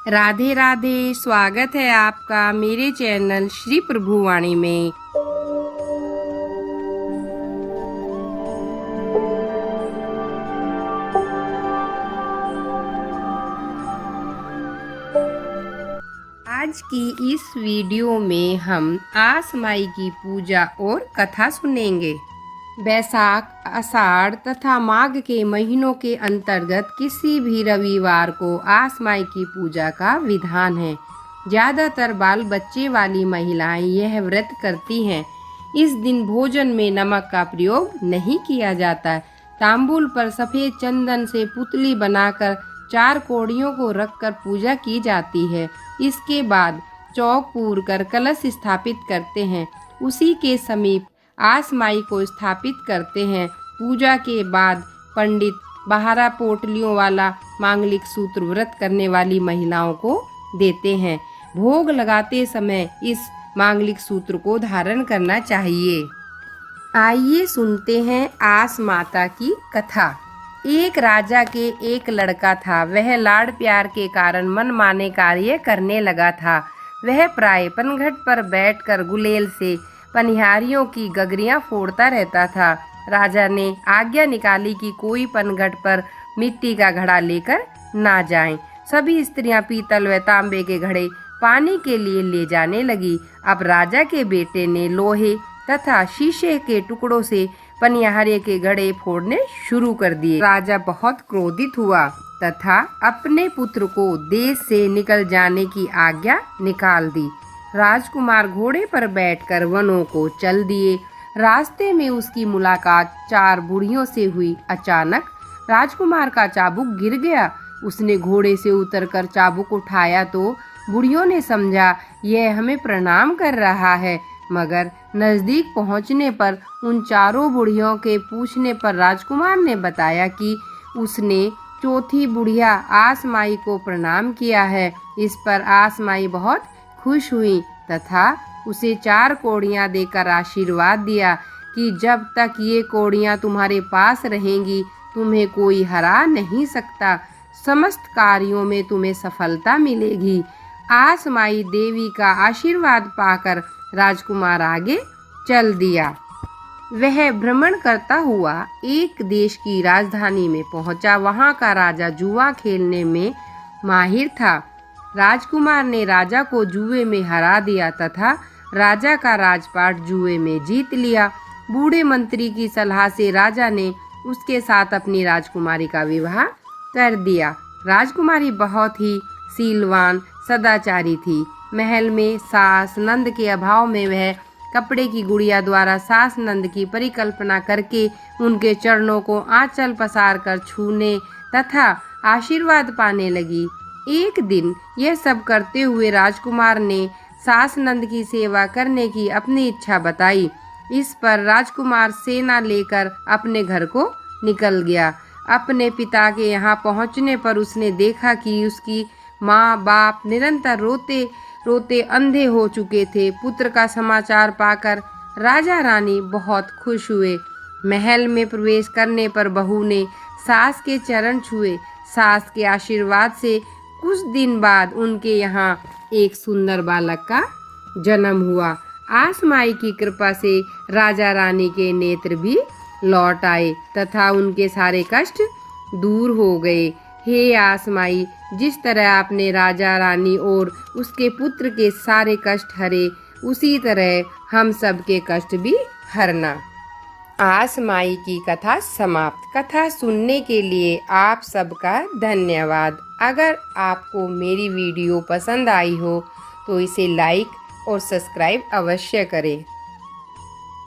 राधे राधे। स्वागत है आपका मेरे चैनल श्री प्रभुवाणी में। आज की इस वीडियो में हम आस माई की पूजा और कथा सुनेंगे। बैसाख, आषाढ़ तथा माघ के महीनों के अंतर्गत किसी भी रविवार को आस माई की पूजा का विधान है। ज़्यादातर बाल बच्चे वाली महिलाएं यह व्रत करती हैं। इस दिन भोजन में नमक का प्रयोग नहीं किया जाता। तांबूल पर सफ़ेद चंदन से पुतली बनाकर 4 कौड़ियों को रखकर पूजा की जाती है। इसके बाद चौक पूर कर कलश स्थापित करते हैं। उसी के समीप आस माई को स्थापित करते हैं। पूजा के बाद पंडित 12 पोटलियों वाला मांगलिक सूत्र व्रत करने वाली महिलाओं को देते हैं। भोग लगाते समय इस मांगलिक सूत्र को धारण करना चाहिए। आइए सुनते हैं आस माता की कथा। एक राजा के एक लड़का था। वह लाड़ प्यार के कारण मनमाने कार्य करने लगा था। वह प्राय पनघट पर बैठकर गुलेल से पनिहारियों की गगरियां फोड़ता रहता था। राजा ने आज्ञा निकाली कि कोई पनघट पर मिट्टी का घड़ा लेकर ना जाएं। सभी स्त्रियां पीतल व तांबे के घड़े पानी के लिए ले जाने लगी। अब राजा के बेटे ने लोहे तथा शीशे के टुकड़ों से पनिहारे के घड़े फोड़ने शुरू कर दिए। राजा बहुत क्रोधित हुआ तथा अपने पुत्र को देश से निकल जाने की आज्ञा निकाल दी। राजकुमार घोड़े पर बैठकर वनों को चल दिए। रास्ते में उसकी मुलाकात 4 बूढ़ियों से हुई। अचानक राजकुमार का चाबुक गिर गया। उसने घोड़े से उतरकर चाबुक उठाया तो बूढ़ियों ने समझा यह हमें प्रणाम कर रहा है, मगर नजदीक पहुंचने पर उन 4 बूढ़ियों के पूछने पर राजकुमार ने बताया कि उसने चौथी बुढ़िया आस माई को प्रणाम किया है। इस पर आस माई बहुत खुश हुई तथा उसे 4 कौड़ियां देकर आशीर्वाद दिया कि जब तक ये कौड़ियां तुम्हारे पास रहेंगी तुम्हें कोई हरा नहीं सकता। समस्त कार्यों में तुम्हें सफलता मिलेगी। आस माई देवी का आशीर्वाद पाकर राजकुमार आगे चल दिया। वह भ्रमण करता हुआ एक देश की राजधानी में पहुंचा। वहां का राजा जुआ खेलने में माहिर था। राजकुमार ने राजा को जुए में हरा दिया तथा राजा का राजपाट जुए में जीत लिया। बूढ़े मंत्री की सलाह से राजा ने उसके साथ अपनी राजकुमारी का विवाह कर दिया। राजकुमारी बहुत ही शीलवान सदाचारी थी। महल में सास नंद के अभाव में वह कपड़े की गुड़िया द्वारा सास नंद की परिकल्पना करके उनके चरणों को आंचल पसार कर छूने तथा आशीर्वाद पाने लगी। एक दिन यह सब करते हुए राजकुमार ने सास नंद की सेवा करने की अपनी इच्छा बताई। इस पर राजकुमार सेना लेकर अपने घर को निकल गया। अपने पिता के यहाँ पहुँचने पर उसने देखा कि उसकी माँ बाप निरंतर रोते रोते अंधे हो चुके थे। पुत्र का समाचार पाकर राजा रानी बहुत खुश हुए। महल में प्रवेश करने पर बहू ने सास के चरण छुए। सास के आशीर्वाद से कुछ दिन बाद उनके यहाँ एक सुंदर बालक का जन्म हुआ। आस माई की कृपा से राजा रानी के नेत्र भी लौट आए तथा उनके सारे कष्ट दूर हो गए। हे आस माई, जिस तरह आपने राजा रानी और उसके पुत्र के सारे कष्ट हरे, उसी तरह हम सब के कष्ट भी हरना। आस माई की कथा समाप्त। कथा सुनने के लिए आप सबका धन्यवाद। अगर आपको मेरी वीडियो पसंद आई हो तो इसे लाइक और सब्सक्राइब अवश्य करें।